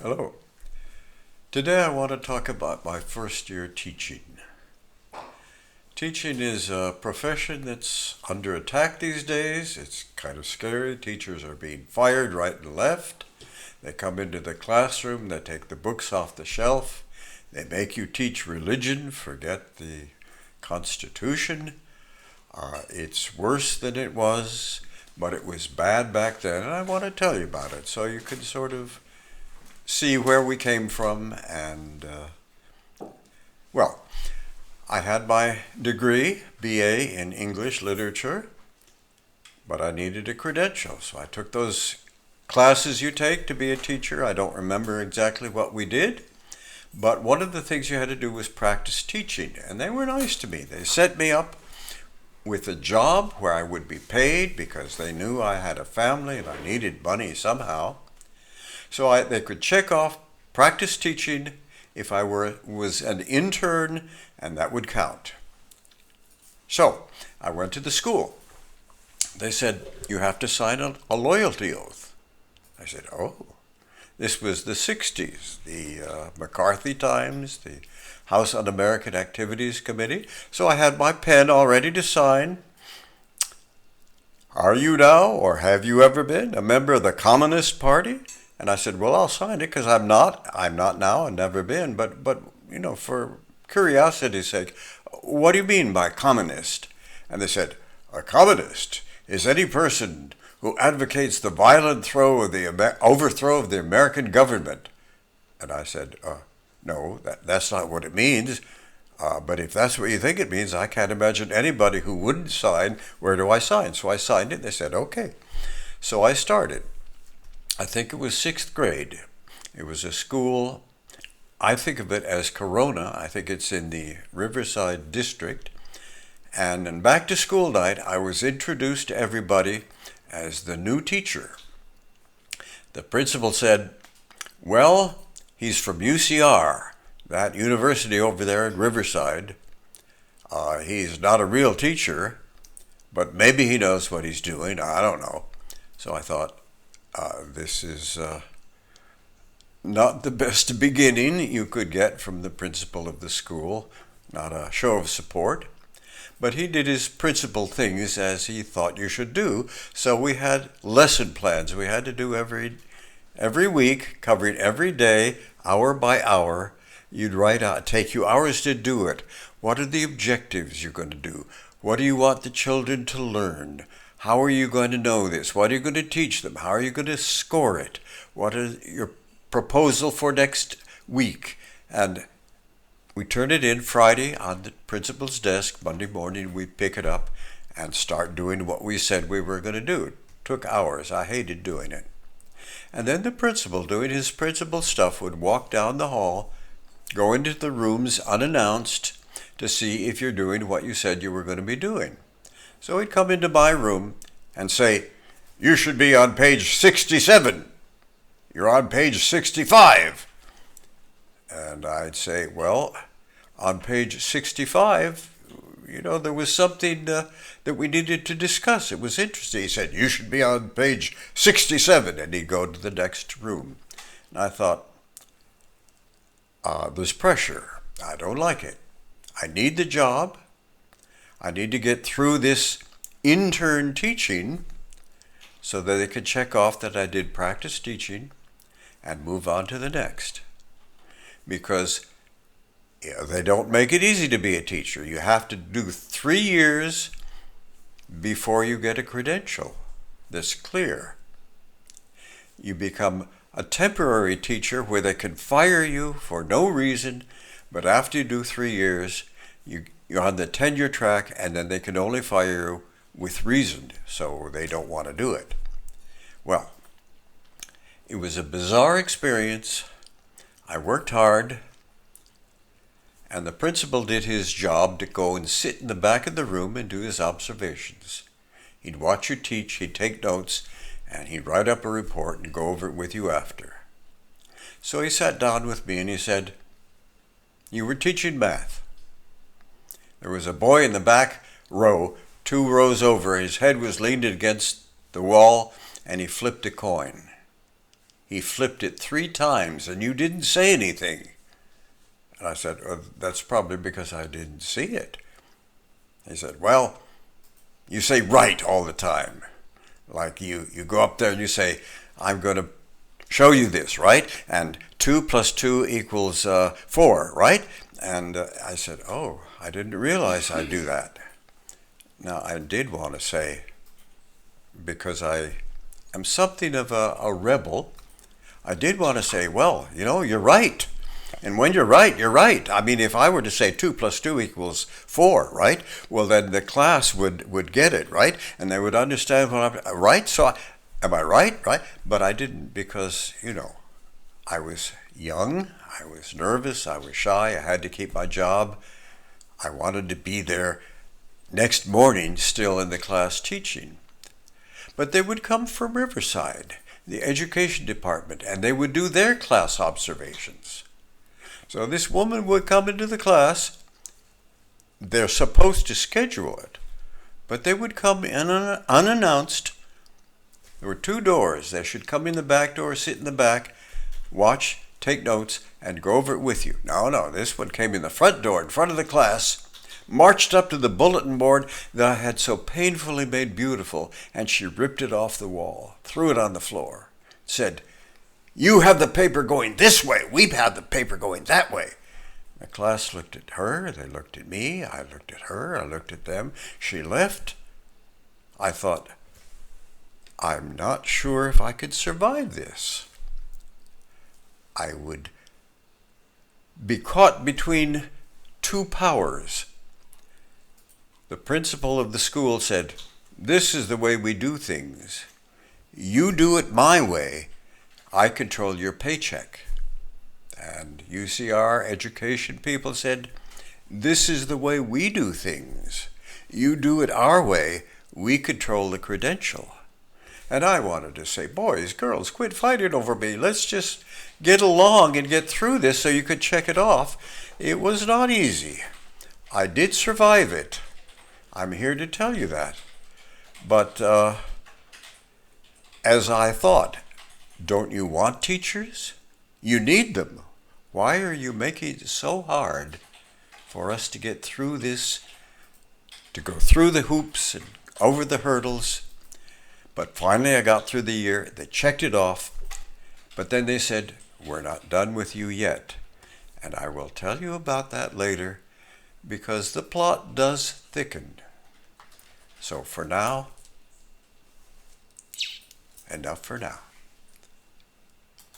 Hello. Today I want to talk about my first year teaching. Teaching is a profession that's under attack these days. It's kind of scary. Teachers are being fired right and left. They come into the classroom, they take the books off the shelf, they make you teach religion, forget the Constitution. It's worse than it was, but it was bad back then, and I want to tell you about it so you can sort of see where we came from. Well, I had my degree, BA in English literature, but I needed a credential, so I took those classes you take to be a teacher. I don't remember exactly what we did, but one of the things you had to do was practice teaching, and they were nice to me. They set me up with a job where I would be paid because they knew I had a family and I needed money somehow. So they could check off practice teaching if I was an intern, and that would count. So I went to the school. They said, you have to sign a loyalty oath. I said, oh. This was the 60s, the McCarthy times, the House Un-American Activities Committee. So I had my pen all ready to sign. Are you now, or have you ever been, a member of the Communist Party? And I said, well, I'll sign it because I'm not now and never been, but for curiosity's sake, what do you mean by communist? And they said, a communist is any person who advocates the violent overthrow of the American government. And I said, no, that's not what it means. But if that's what you think it means, I can't imagine anybody who wouldn't sign. Where do I sign? So I signed it. They said, okay. So I started. I think it was sixth grade. It was a school, I think of it as Corona. I think it's in the Riverside district. And on back to school night, I was introduced to everybody as the new teacher. The principal said, well, he's from UCR, that university over there in Riverside. He's not a real teacher, but maybe he knows what he's doing. I don't know. So I thought, this is not the best beginning you could get from the principal of the school, not a show of support. But he did his principal things as he thought you should do. So we had lesson plans we had to do every week, covering every day, hour by hour. You'd write out, take you hours to do it. What are the objectives you're going to do? What do you want the children to learn? How are you going to know this? What are you going to teach them? How are you going to score it? What is your proposal for next week? And we turn it in Friday on the principal's desk. Monday morning we pick it up and start doing what we said we were going to do. It took hours. I hated doing it. And then the principal, doing his principal stuff, would walk down the hall, go into the rooms unannounced to see if you're doing what you said you were going to be doing. So he'd come into my room and say, you should be on page 67. You're on page 65. And I'd say, well, on page 65, there was something that we needed to discuss. It was interesting. He said, you should be on page 67. And he'd go to the next room. And I thought, there's pressure. I don't like it. I need the job. I need to get through this intern teaching so that they could check off that I did practice teaching and move on to the next. Because they don't make it easy to be a teacher. You have to do 3 years before you get a credential that's clear. You become a temporary teacher where they can fire you for no reason, but after you do 3 years, you're on the tenure track, and then they can only fire you with reason, so they don't want to do it. Well, it was a bizarre experience. I worked hard, and the principal did his job to go and sit in the back of the room and do his observations. He'd watch you teach, he'd take notes, and he'd write up a report and go over it with you after. So he sat down with me and he said, you were teaching math. There was a boy in the back row, 2 rows over. His head was leaned against the wall, and he flipped a coin. He flipped it 3 times and you didn't say anything. And I said, well, that's probably because I didn't see it. He said, well, you say right all the time. Like you go up there and you say, I'm going to show you this, right? And 2 plus 2 equals 4, right? And I said, oh, I didn't realize I'd do that. Now, I did want to say, because I am something of a rebel, I did want to say, well, you're right. And when you're right, you're right. I mean, if I were to say 2 plus 2 equals 4, right? Well, then the class would get it, right? And they would understand what I'm, right? So, am I right? Right? But I didn't because, I was young, I was nervous, I was shy, I had to keep my job. I wanted to be there next morning still in the class teaching. But they would come from Riverside, the education department, and they would do their class observations. So this woman would come into the class. They're supposed to schedule it, but they would come in unannounced. There were 2 doors. They should come in the back door, sit in the back, watch, take notes, and go over it with you. No, this one came in the front door, in front of the class, marched up to the bulletin board that I had so painfully made beautiful, and she ripped it off the wall, threw it on the floor, said, you have the paper going this way. We have the paper going that way. The class looked at her. They looked at me. I looked at her. I looked at them. She left. I thought, I'm not sure if I could survive this. I would be caught between 2 powers. The principal of the school said, this is the way we do things. You do it my way. I control your paycheck. And UCR education people said, this is the way we do things. You do it our way. We control the credential. And I wanted to say, boys, girls, quit fighting over me. Let's just get along and get through this so you could check it off. It was not easy. I did survive it. I'm here to tell you that. But as I thought, don't you want teachers? You need them. Why are you making it so hard for us to get through this, to go through the hoops and over the hurdles? But finally I got through the year. They checked it off. But then they said, we're not done with you yet. And I will tell you about that later because the plot does thicken. So for now, enough for now.